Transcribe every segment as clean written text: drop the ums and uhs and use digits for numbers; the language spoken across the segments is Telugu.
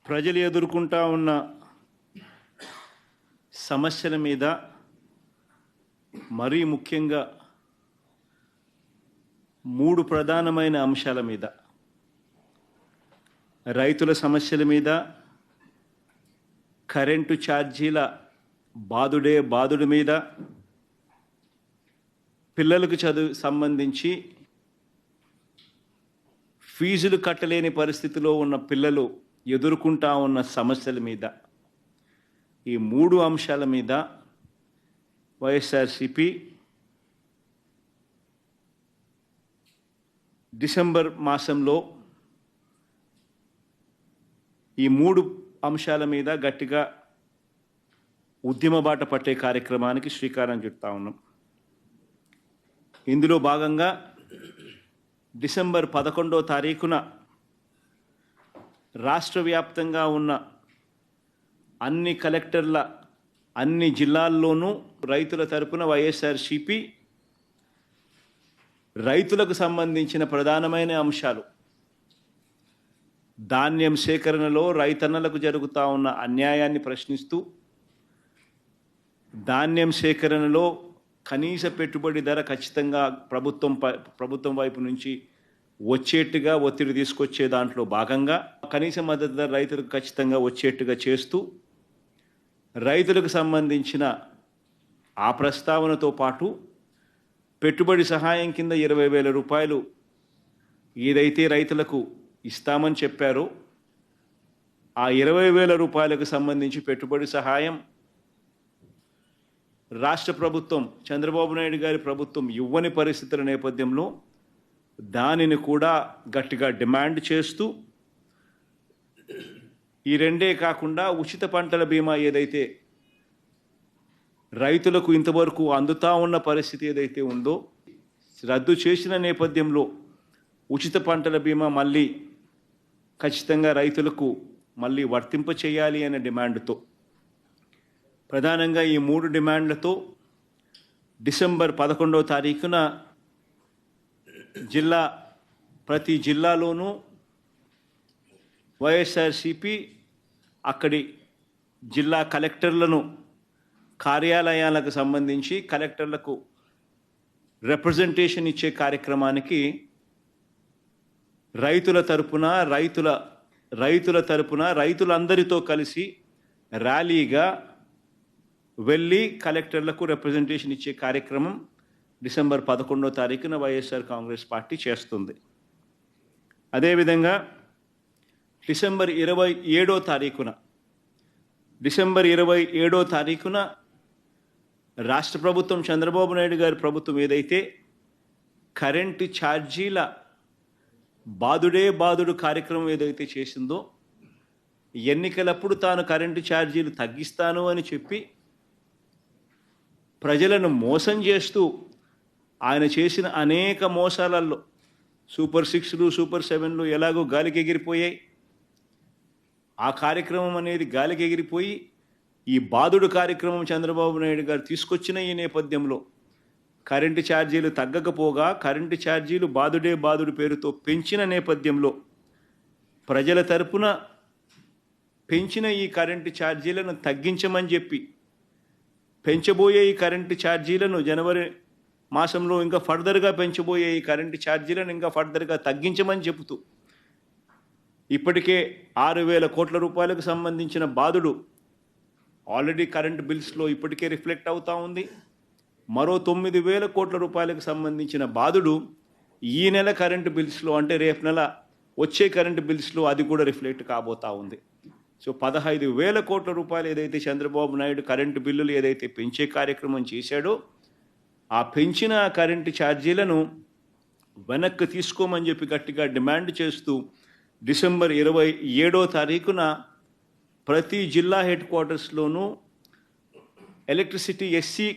ప్రజలు ఎదుర్కొంటా ఉన్న సమస్యల మీద మరీ ముఖ్యంగా 3 ప్రధానమైన అంశాల మీద, రైతుల సమస్యల మీద, కరెంటు ఛార్జీల బాదుడు మీద, పిల్లలకు చదువు సంబంధించి ఫీజులు కట్టలేని పరిస్థితిలో ఉన్న పిల్లలు ఎదుర్కొంటా ఉన్న సమస్యల మీద, ఈ 3 అంశాల మీద వైఎస్ఆర్సీపీ డిసెంబర్ మాసంలో ఈ 3 అంశాల మీద గట్టిగా ఉద్యమ బాట పట్టే కార్యక్రమానికి శ్రీకారం చుడతా ఉన్నాం. ఇందులో భాగంగా డిసెంబర్ 11వ తారీఖున రాష్ట్ర వ్యాప్తంగా ఉన్న అన్ని కలెక్టర్ల అన్ని జిల్లాల్లోనూ రైతుల తరపున వైఎస్ఆర్సీపీ రైతులకు సంబంధించిన ప్రధానమైన అంశాలు, ధాన్యం సేకరణలో రైతన్నలకు జరుగుతూ ఉన్న అన్యాయాన్ని ప్రశ్నిస్తూ, ధాన్యం సేకరణలో కనీస పెట్టుబడి ధర ఖచ్చితంగా ప్రభుత్వం వైపు నుంచి వచ్చేట్టుగా ఒత్తిడి తీసుకొచ్చే దాంట్లో భాగంగా కనీస మద్దతు ధర రైతులకు ఖచ్చితంగా వచ్చేట్టుగా చేస్తూ, రైతులకు సంబంధించిన ఆ ప్రస్తావనతో పాటు పెట్టుబడి సహాయం కింద 20,000 రూపాయలు ఏదైతే రైతులకు ఇస్తామని చెప్పారో ఆ 20,000 రూపాయలకు సంబంధించి పెట్టుబడి సహాయం రాష్ట్ర ప్రభుత్వం, చంద్రబాబు నాయుడు గారి ప్రభుత్వం ఇవ్వని పరిస్థితుల నేపథ్యంలో దానిని కూడా గట్టిగా డిమాండ్ చేస్తూ, ఈ రెండే కాకుండా ఉచిత పంటల బీమా ఏదైతే రైతులకు ఇంతవరకు అందుతా ఉన్న పరిస్థితి ఏదైతే ఉందో రద్దు చేసిన నేపథ్యంలో ఉచిత పంటల బీమా మళ్ళీ ఖచ్చితంగా రైతులకు మళ్ళీ వర్తింప చేయాలి అనే డిమాండ్తో, ప్రధానంగా ఈ 3 డిమాండ్లతో డిసెంబర్ 11వ తారీఖున ప్రతి జిల్లాలోనూ వైఎస్ఆర్సీపీ అక్కడి జిల్లా కలెక్టర్లను కార్యాలయాలకు సంబంధించి కలెక్టర్లకు రిప్రజెంటేషన్ ఇచ్చే కార్యక్రమానికి రైతులందరితో కలిసి ర్యాలీగా వెళ్ళి కలెక్టర్లకు రిప్రజెంటేషన్ ఇచ్చే కార్యక్రమం డిసెంబర్ 11వ తారీఖున వైఎస్ఆర్ కాంగ్రెస్ పార్టీ చేస్తుంది. అదేవిధంగా డిసెంబర్ 27వ తారీఖున రాష్ట్ర ప్రభుత్వం, చంద్రబాబు నాయుడు గారి ప్రభుత్వం ఏదైతే కరెంటు ఛార్జీల బాదుడు కార్యక్రమం ఏదైతే చేసిందో, ఎన్నికలప్పుడు తాను కరెంటు ఛార్జీలు తగ్గిస్తాను అని చెప్పి ప్రజలను మోసం చేస్తూ ఆయన చేసిన అనేక మోసాలలో సూపర్ 6లు, సూపర్ 7లు ఎలాగో గాలికి ఎగిరిపోయాయి. ఆ కార్యక్రమం అనేది గాలికి ఎగిరిపోయి ఈ బాదుడు కార్యక్రమం చంద్రబాబు నాయుడు గారు తీసుకొచ్చిన ఈ నేపథ్యంలో కరెంటు ఛార్జీలు తగ్గకపోగా కరెంటు ఛార్జీలు బాదుడు పేరుతో పెంచిన నేపథ్యంలో ప్రజల తరపున పెంచిన ఈ కరెంటు ఛార్జీలను తగ్గించమని చెప్పి, పెంచబోయే ఈ కరెంటు ఛార్జీలను జనవరి మాసంలో ఇంకా ఫర్దర్గా పెంచబోయే ఈ కరెంటు ఛార్జీలను ఇంకా ఫర్దర్గా తగ్గించమని చెబుతూ ఇప్పటికే 6,000 కోట్ల రూపాయలకు సంబంధించిన బాదుడు ఆల్రెడీ కరెంటు బిల్స్లో ఇప్పటికే రిఫ్లెక్ట్ అవుతూ ఉంది. మరో 9,000 కోట్ల రూపాయలకు సంబంధించిన బాదుడు ఈ నెల కరెంటు బిల్స్లో, అంటే రేపు నెల వచ్చే కరెంటు బిల్స్లో అది కూడా రిఫ్లెక్ట్ కాబోతూ ఉంది. సో 15,000 కోట్ల రూపాయలు ఏదైతే చంద్రబాబు నాయుడు కరెంటు బిల్లులు ఏదైతే పెంచే కార్యక్రమం చేశాడో ఆ పెంచిన కరెంటు ఛార్జీలను వెనక్కి తీసుకోమని చెప్పి గట్టిగా డిమాండ్ చేస్తూ డిసెంబర్ 27వ తారీఖున ప్రతి జిల్లా హెడ్ క్వార్టర్స్లోనూ ఎలక్ట్రిసిటీ ఎస్సీ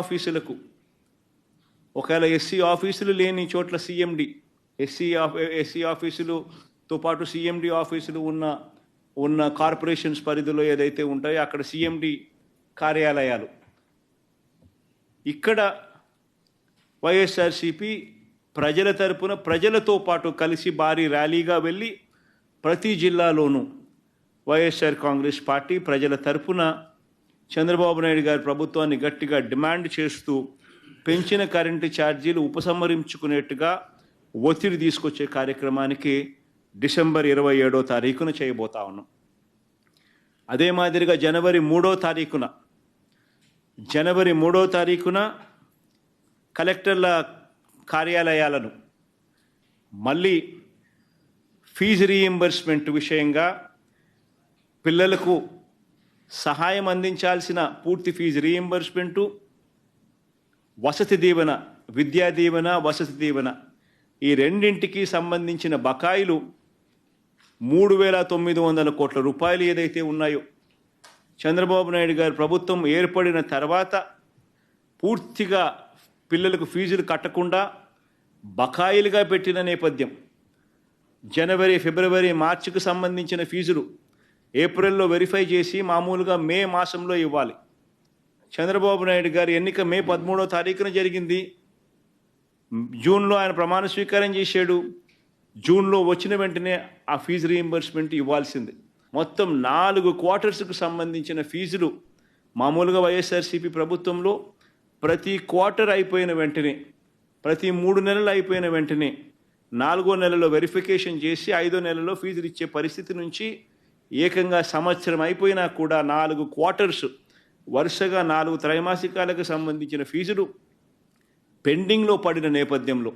ఆఫీసులకు ఒకవేళ ఎస్సీ ఆఫీసులు లేని చోట్ల సిఎండి, ఎస్సీ ఆఫీసులతో పాటు సిఎండి ఆఫీసులు ఉన్న కార్పొరేషన్స్ పరిధిలో ఏదైతే ఉంటాయో అక్కడ సిఎండి కార్యాలయాలు, ఇక్కడ వైఎస్ఆర్సీపీ ప్రజల తరపున ప్రజలతో పాటు కలిసి భారీ ర్యాలీగా వెళ్ళి ప్రతి జిల్లాలోనూ వైఎస్ఆర్ కాంగ్రెస్ పార్టీ ప్రజల తరపున చంద్రబాబు నాయుడు గారి ప్రభుత్వాన్ని గట్టిగా డిమాండ్ చేస్తూ పెంచిన కరెంటు ఛార్జీలు ఉపసంహరించుకునేట్టుగా ఒత్తిడి తీసుకొచ్చే కార్యక్రమానికి డిసెంబర్ 27వ తారీఖున చేయబోతా ఉన్నాం. అదే మాదిరిగా జనవరి 3వ తారీఖున కలెక్టర్ల కార్యాలయాలను మళ్ళీ ఫీజు రీయింబర్స్మెంట్ విషయంగా పిల్లలకు సహాయం అందించాల్సిన పూర్తి ఫీజు రీయింబర్స్మెంటు, వసతి దీవెన, విద్యా దీవెన, వసతి దీవెన ఈ రెండింటికి సంబంధించిన బకాయిలు 3,900 కోట్ల రూపాయలు ఏదైతే ఉన్నాయో చంద్రబాబు నాయుడు గారి ప్రభుత్వం ఏర్పడిన తర్వాత పూర్తిగా పిల్లలకు ఫీజులు కట్టకుండా బకాయిలుగా పెట్టిన నేపథ్యం. జనవరి, ఫిబ్రవరి, మార్చికి సంబంధించిన ఫీజులు ఏప్రిల్లో వెరిఫై చేసి మామూలుగా మే మాసంలో ఇవ్వాలి. చంద్రబాబు నాయుడు గారి ఎన్నిక మే 13వ తారీఖున జరిగింది. జూన్లో ఆయన ప్రమాణ స్వీకారం చేశాడు. జూన్లో వచ్చిన వెంటనే ఆ ఫీజు రీయింబర్స్మెంట్ ఇవ్వాల్సింది. మొత్తం 4 క్వార్టర్స్కు సంబంధించిన ఫీజులు మామూలుగా వైఎస్ఆర్సీపీ ప్రభుత్వంలో ప్రతి క్వార్టర్ అయిపోయిన వెంటనే, ప్రతి 3 నెలలు అయిపోయిన వెంటనే 4వ నెలలో వెరిఫికేషన్ చేసి 5వ నెలలో ఫీజులు ఇచ్చే పరిస్థితి నుంచి ఏకంగా సంవత్సరం అయిపోయినా కూడా 4 క్వార్టర్స్ వరుసగా 4 త్రైమాసికాలకు సంబంధించిన ఫీజులు పెండింగ్లో పడిన నేపథ్యంలో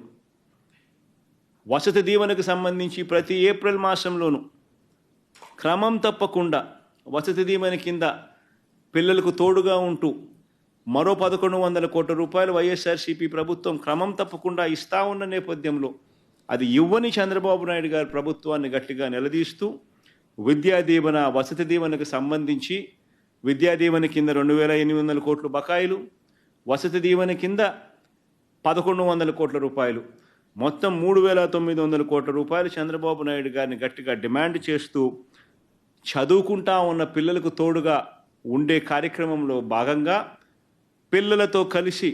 వసతి దీవెనకు సంబంధించి ప్రతి ఏప్రిల్ మాసంలోనూ క్రమం తప్పకుండా వసతి దీవెన కింద పిల్లలకు తోడుగా ఉంటూ మరో 1,100 కోట్ల రూపాయలు వైఎస్ఆర్సీపీ ప్రభుత్వం క్రమం తప్పకుండా ఇస్తా ఉన్న నేపథ్యంలో అది ఇవ్వని చంద్రబాబు నాయుడు గారి ప్రభుత్వాన్ని గట్టిగా నిలదీస్తూ విద్యా దీవెన, వసతి దీవెనకు సంబంధించి విద్యా దీవెన కింద 2,800 కోట్ల బకాయిలు, వసతి దీవెన కింద 1,100 కోట్ల రూపాయలు, మొత్తం 3,900 కోట్ల రూపాయలు చంద్రబాబు నాయుడు గారిని గట్టిగా డిమాండ్ చేస్తూ చదువుకుంటా ఉన్న పిల్లలకు తోడుగా ఉండే కార్యక్రమంలో భాగంగా పిల్లలతో కలిసి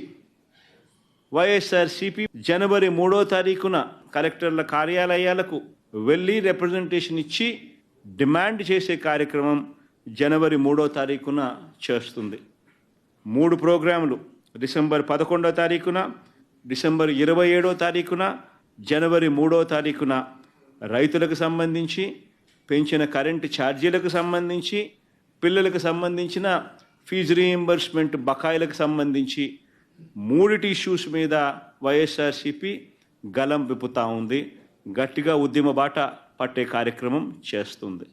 వైఎస్ఆర్సీపీ జనవరి 3వ తారీఖున కలెక్టర్ల కార్యాలయాలకు వెళ్ళి రిప్రజెంటేషన్ ఇచ్చి డిమాండ్ చేసే కార్యక్రమం జనవరి 3వ తారీఖున చేస్తుంది. 3 ప్రోగ్రాములు డిసెంబర్ 11వ తారీఖున, డిసెంబర్ 27వ తారీఖున, జనవరి 3వ తారీఖున రైతులకు సంబంధించి, పెంచిన కరెంటు ఛార్జీలకు సంబంధించి, పిల్లలకు సంబంధించిన ఫీజు రీయింబర్స్మెంట్ బకాయిలకు సంబంధించి 3 ఇష్యూస్ మీద వైఎస్ఆర్సీపీ గలం విప్పుతా ఉంది. గట్టిగా ఉద్యమ బాట పట్టే కార్యక్రమం చేస్తుంది.